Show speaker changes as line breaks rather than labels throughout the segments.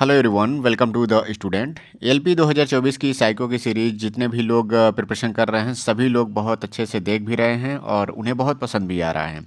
Hello everyone, welcome to the student. LP 2024 की psycho की series जितने भी लोग प्रिपरेशन कर रहे हैं सभी लोग बहुत अच्छे से देख भी रहे हैं और उन्हें बहुत पसंद भी आ रहा है।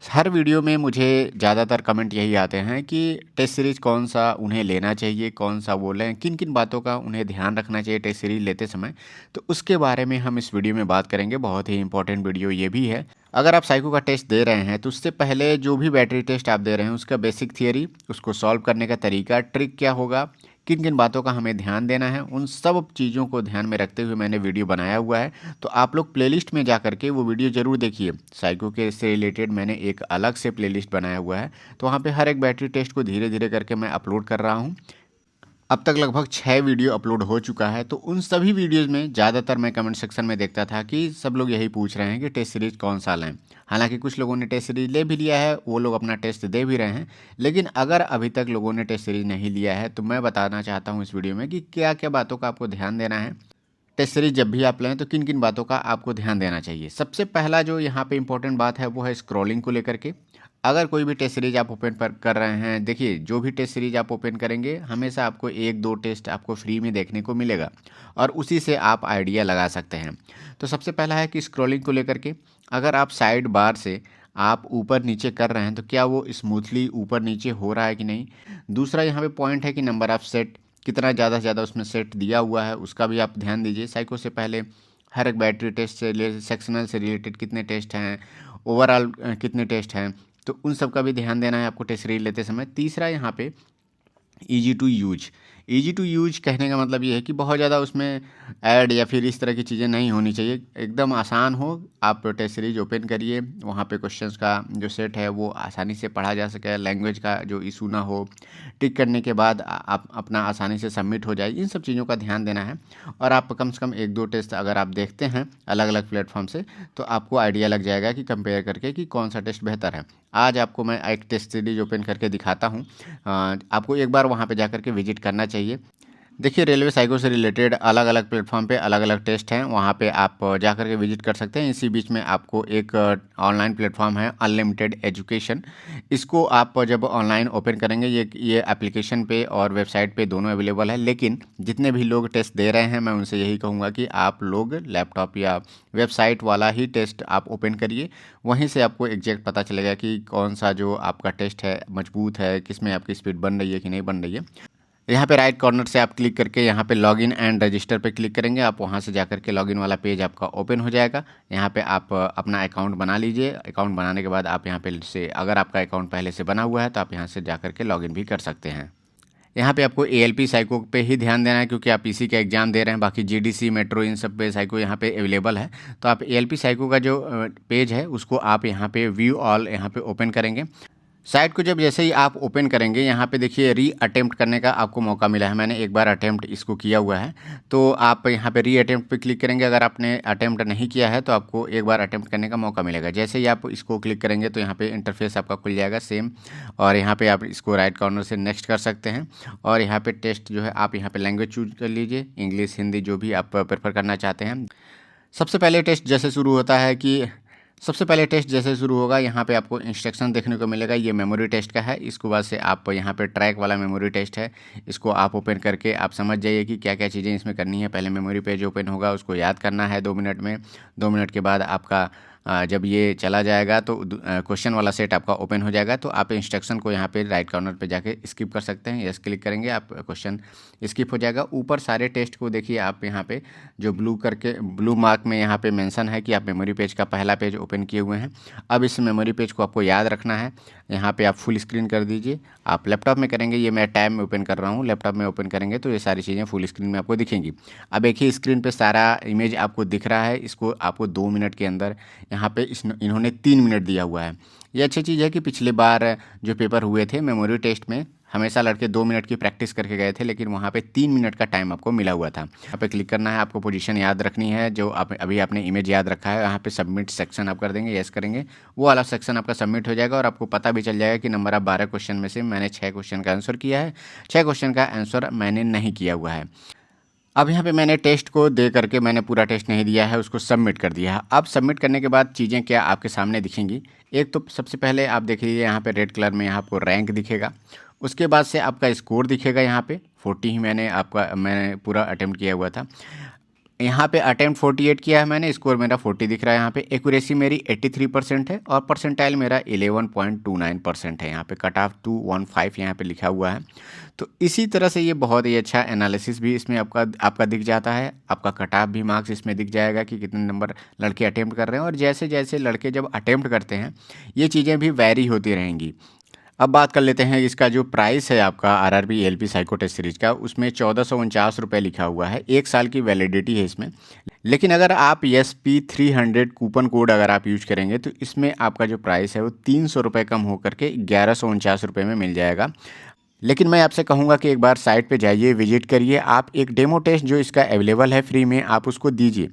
हर वीडियो में मुझे ज़्यादातर कमेंट यही आते हैं कि टेस्ट सीरीज़ कौन सा उन्हें लेना चाहिए, कौन सा वो लें, किन किन बातों का उन्हें ध्यान रखना चाहिए टेस्ट सीरीज़ लेते समय। तो उसके बारे में हम इस वीडियो में बात करेंगे। बहुत ही इंपॉर्टेंट वीडियो ये भी है। अगर आप साइको का टेस्ट दे रहे हैं तो उससे पहले जो भी बैटरी टेस्ट आप दे रहे हैं उसका बेसिक थियरी, उसको सॉल्व करने का तरीका, ट्रिक क्या होगा, किन किन बातों का हमें ध्यान देना है, उन सब चीज़ों को ध्यान में रखते हुए मैंने वीडियो बनाया हुआ है। तो आप लोग प्लेलिस्ट में जा करके वो वीडियो ज़रूर देखिए। साइको के से रिलेटेड मैंने एक अलग से प्लेलिस्ट बनाया हुआ है, तो वहाँ पे हर एक बैटरी टेस्ट को धीरे धीरे करके मैं अपलोड कर रहा हूँ। अब तक लगभग 6 वीडियो अपलोड हो चुका है। तो उन सभी वीडियोज़ में ज़्यादातर मैं कमेंट सेक्शन में देखता था कि सब लोग यही पूछ रहे हैं कि टेस्ट सीरीज़ कौन सा लें। हालांकि कुछ लोगों ने टेस्ट सीरीज़ ले भी लिया है, वो लोग अपना टेस्ट दे भी रहे हैं। लेकिन अगर अभी तक लोगों ने टेस्ट सीरीज़ नहीं लिया है तो मैं बताना चाहता हूँ इस वीडियो में कि क्या क्या बातों का आपको ध्यान देना है। टेस्ट सीरीज जब भी आप लें तो किन किन बातों का आपको ध्यान देना चाहिए। सबसे पहला जो यहाँ पे इंपॉर्टेंट बात है वो है स्क्रॉलिंग को लेकर के। अगर कोई भी टेस्ट सीरीज आप ओपन पर कर रहे हैं, देखिए जो भी टेस्ट सीरीज आप ओपन करेंगे हमेशा आपको एक दो टेस्ट आपको फ्री में देखने को मिलेगा और उसी से आप आइडिया लगा सकते हैं। तो सबसे पहला है कि स्क्रॉलिंग को लेकर के अगर आप साइड बार से आप ऊपर नीचे कर रहे हैं तो क्या वो स्मूथली ऊपर नीचे हो रहा है कि नहीं। दूसरा यहाँ पे पॉइंट है कि नंबर ऑफ सेट कितना ज़्यादा से ज़्यादा उसमें सेट दिया हुआ है, उसका भी आप ध्यान दीजिए। साइको से पहले हर एक बैटरी टेस्ट से सेक्शनल से रिलेटेड कितने टेस्ट हैं, ओवरऑल कितने टेस्ट हैं, तो उन सब का भी ध्यान देना है आपको टेस्ट सीरीज लेते समय। तीसरा यहाँ पे easy to use. Easy to use कहने का मतलब ये है कि बहुत ज़्यादा उसमें ऐड या फिर इस तरह की चीज़ें नहीं होनी चाहिए, एकदम आसान हो। आप टेस्ट सीरीज ओपन करिए, वहाँ पे क्वेश्चंस का जो सेट है वो आसानी से पढ़ा जा सके, लैंग्वेज का जो इशू ना हो, टिक करने के बाद आप अपना आसानी से सबमिट हो जाए, इन सब चीज़ों का ध्यान देना है। और आप कम से कम एक दो टेस्ट अगर आप देखते हैं अलग अलग प्लेटफॉर्म से तो आपको आइडिया लग जाएगा कि कंपेयर करके कि कौन सा टेस्ट बेहतर है। आज आपको मैं एक टेस्ट सीरीज ओपन करके दिखाता हूँ। आपको एक बार वहाँ पे जा कर के विजिट करना चाहिए। देखिए रेलवे साइको से रिलेटेड अलग अलग प्लेटफॉर्म पे अलग अलग टेस्ट हैं, वहाँ पे आप जा कर के विजिट कर सकते हैं। इसी बीच में आपको एक ऑनलाइन प्लेटफॉर्म है अनलिमिटेड एजुकेशन। इसको आप जब ऑनलाइन ओपन करेंगे ये एप्लीकेशन पे और वेबसाइट पे दोनों अवेलेबल है। लेकिन जितने भी लोग टेस्ट दे रहे हैं मैं उनसे यही कहूँगा कि आप लोग लैपटॉप या वेबसाइट वाला ही टेस्ट आप ओपन करिए। वहीं से आपको एग्जैक्ट पता चलेगा कि कौन सा जो आपका टेस्ट है मजबूत है, किस में आपकी स्पीड बन रही है कि नहीं बन रही है। यहाँ पे राइट कॉर्नर से आप क्लिक करके यहाँ पे लॉगिन एंड रजिस्टर पे क्लिक करेंगे, आप वहाँ से जाकर के लॉगिन वाला पेज आपका ओपन हो जाएगा। यहाँ पे आप अपना अकाउंट बना लीजिए। अकाउंट बनाने के बाद आप यहाँ पे से अगर आपका अकाउंट पहले से बना हुआ है तो आप यहाँ से जाकर के लॉगिन भी कर सकते हैं। यहाँ पे आपको एएलपी साइको पे ही ध्यान देना है क्योंकि आप इसी का एग्जाम दे रहे हैं। बाकी जीडीसी मेट्रो इन सब पे साइको यहाँ पे अवेलेबल है। तो आप एएलपी साइको का जो पेज है उसको आप यहाँ पे व्यू ऑल यहाँ पे ओपन करेंगे। साइट को जब जैसे ही आप ओपन करेंगे यहाँ पे देखिए री अटेम्प्ट करने का आपको मौका मिला है। मैंने एक बार अटेम्प्ट इसको किया हुआ है, तो आप यहाँ पे री अटेम्प्ट पे क्लिक करेंगे। अगर आपने अटेम्प्ट नहीं किया है तो आपको एक बार अटेम्प्ट करने का मौका मिलेगा। जैसे ही आप इसको क्लिक करेंगे तो यहाँ पे इंटरफेस आपका खुल जाएगा सेम, और यहाँ पे आप इसको राइट कॉर्नर से नेक्स्ट कर सकते हैं। और यहाँ पे टेस्ट जो है आप यहाँ पे लैंग्वेज चूज कर लीजिए, इंग्लिश हिंदी जो भी आप प्रेफर करना चाहते हैं। सबसे पहले टेस्ट जैसे शुरू होता है कि सबसे पहले टेस्ट जैसे शुरू होगा यहाँ पे आपको इंस्ट्रक्शन देखने को मिलेगा। ये मेमोरी टेस्ट का है। इसको बाद से आप यहाँ पे ट्रैक वाला मेमोरी टेस्ट है, इसको आप ओपन करके आप समझ जाइए कि क्या क्या चीज़ें इसमें करनी है। पहले मेमोरी पेज ओपन होगा, उसको याद करना है 2 मिनट में। 2 मिनट के बाद आपका जब ये चला जाएगा तो क्वेश्चन वाला सेट आपका ओपन हो जाएगा। तो आप इंस्ट्रक्शन को यहाँ पे राइट कॉर्नर पे जाके स्किप कर सकते हैं। यस क्लिक करेंगे, आप क्वेश्चन स्किप हो जाएगा। ऊपर सारे टेस्ट को देखिए आप यहाँ पे जो ब्लू मार्क में यहाँ पे मेंशन है कि आप मेमोरी पेज का पहला पेज ओपन किए हुए हैं। अब इस मेमोरी पेज को आपको याद रखना है। यहाँ पे आप फुल स्क्रीन कर दीजिए। आप लैपटॉप में करेंगे, ये मैं टैब में ओपन कर रहा हूँ, लैपटॉप में ओपन करेंगे तो ये सारी चीज़ें फुल स्क्रीन में आपको दिखेंगी। अब एक ही स्क्रीन पे सारा इमेज आपको दिख रहा है। इसको आपको 2 मिनट के अंदर यहाँ पे इन्होंने 3 मिनट दिया हुआ है। ये अच्छी चीज़ है कि पिछले बार जो पेपर हुए थे मेमोरी टेस्ट में हमेशा लड़के 2 मिनट की प्रैक्टिस करके गए थे, लेकिन वहाँ पे 3 मिनट का टाइम आपको मिला हुआ था। यहाँ पे क्लिक करना है, आपको पोजीशन याद रखनी है जो अभी आपने इमेज याद रखा है। यहाँ पे सबमिट सेक्शन आप कर देंगे, यस करेंगे, वो वाला सेक्शन आपका सबमिट हो जाएगा और आपको पता भी चल जाएगा कि नंबर ऑफ 12 क्वेश्चन में से मैंने 6 क्वेश्चन का आंसर किया है, 6 क्वेश्चन का आंसर मैंने नहीं किया हुआ है। अब यहाँ पे मैंने टेस्ट को दे करके मैंने पूरा टेस्ट नहीं दिया है, उसको सबमिट कर दिया है। अब सबमिट करने के बाद चीज़ें क्या आपके सामने दिखेंगी। एक तो सबसे पहले आप देख लीजिए यहाँ पे रेड कलर में यहाँ आपको रैंक दिखेगा। उसके बाद से आपका स्कोर दिखेगा यहाँ पे 40 ही मैंने पूरा अटेम्प्ट किया हुआ था। यहाँ पे अटेम्प्ट 48 किया है मैंने, स्कोर मेरा 40 दिख रहा है यहाँ पे। एक्यूरेसी मेरी 83% है और परसेंटाइल मेरा 11.29% है। यहाँ पे कट ऑफ 215 यहाँ पे लिखा हुआ है। तो इसी तरह से ये बहुत ही अच्छा एनालिसिस भी इसमें आपका दिख जाता है। आपका कट ऑफ भी मार्क्स इसमें दिख जाएगा कि कितने नंबर लड़के अटेम्प्ट कर रहे हैं, और जैसे जैसे लड़के जब अटेम्प्ट करते हैं ये चीज़ें भी वैरी होती रहेंगी। अब बात कर लेते हैं इसका जो प्राइस है आपका RRB LP psycho test series का, उसमें 1449 रुपये लिखा हुआ है। 1 साल की वैलिडिटी है इसमें। लेकिन अगर आप SP300 कूपन कोड अगर आप यूज करेंगे तो इसमें आपका जो प्राइस है वो 300 रुपये कम होकर के 1149 रुपये में मिल जाएगा। लेकिन मैं आपसे कहूँगा कि एक बार साइट पे जाइए, विजिट करिए, आप एक डेमो टेस्ट जो इसका अवेलेबल है फ्री में, आप उसको दीजिए।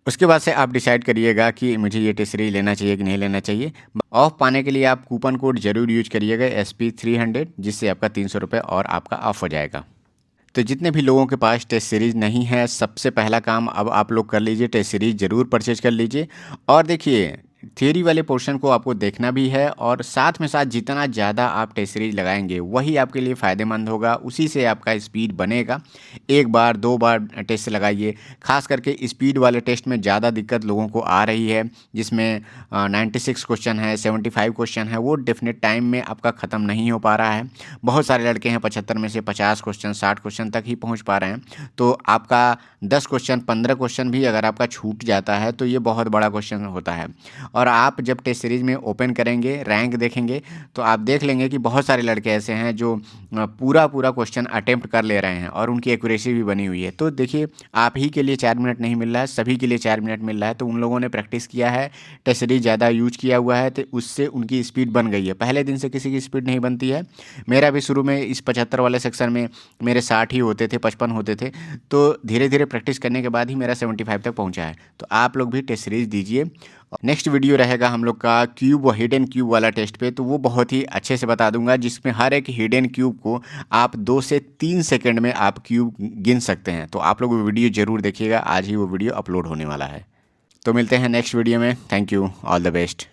उसके बाद से आप डिसाइड करिएगा कि मुझे ये टेस्ट सीरीज लेना चाहिए कि नहीं लेना चाहिए। ऑफ पाने के लिए आप कूपन कोड जरूर यूज करिएगा SP300, जिससे आपका 300 रुपये और आपका ऑफ हो जाएगा। तो जितने भी लोगों के पास टेस्ट सीरीज नहीं है, सबसे पहला काम अब आप लोग कर लीजिए, टेस्ट सीरीज ज़रूर परचेज कर लीजिए। और देखिए थियरी वाले पोर्शन को आपको देखना भी है, और साथ में साथ जितना ज़्यादा आप टेस्ट सीरीज लगाएंगे वही आपके लिए फ़ायदेमंद होगा, उसी से आपका स्पीड बनेगा। एक बार 2 बार टेस्ट लगाइए। खास करके स्पीड वाले टेस्ट में ज़्यादा दिक्कत लोगों को आ रही है, जिसमें 96 क्वेश्चन है, 75 क्वेश्चन है, वो डेफिनेट टाइम में आपका ख़त्म नहीं हो पा रहा है। बहुत सारे लड़के हैं 75 में से 50 क्वेश्चन 60 क्वेश्चन तक ही पहुँच पा रहे हैं। तो आपका 10 क्वेश्चन 15 क्वेश्चन भी अगर आपका छूट जाता है तो ये बहुत बड़ा क्वेश्चन होता है। और आप जब टेस्ट सीरीज में ओपन करेंगे, रैंक देखेंगे, तो आप देख लेंगे कि बहुत सारे लड़के ऐसे हैं जो पूरा क्वेश्चन अटेम्प्ट कर ले रहे हैं और उनकी एक्यूरेसी भी बनी हुई है। तो देखिए आप ही के लिए 4 मिनट नहीं मिल रहा है, सभी के लिए 4 मिनट मिल रहा है। तो उन लोगों ने प्रैक्टिस किया है, टेस्ट सीरीज ज़्यादा यूज किया हुआ है, तो उससे उनकी स्पीड बन गई है। पहले दिन से किसी की स्पीड नहीं बनती है। मेरा भी शुरू में इस 75 वाले सेक्शन में मेरे 60 ही होते थे, 55 होते थे। तो धीरे धीरे प्रैक्टिस करने के बाद ही मेरा 75 तक पहुंचा है। तो आप लोग भी टेस्ट सीरीज दीजिए। नेक्स्ट वीडियो रहेगा हम लोग का क्यूब व हिडन क्यूब वाला टेस्ट पे, तो वो बहुत ही अच्छे से बता दूंगा, जिसमें हर एक हिडन क्यूब को आप 2 से 3 सेकंड में आप क्यूब गिन सकते हैं। तो आप लोग वो वीडियो ज़रूर देखिएगा, आज ही वो वीडियो अपलोड होने वाला है। तो मिलते हैं नेक्स्ट वीडियो में। Thank you, all the best.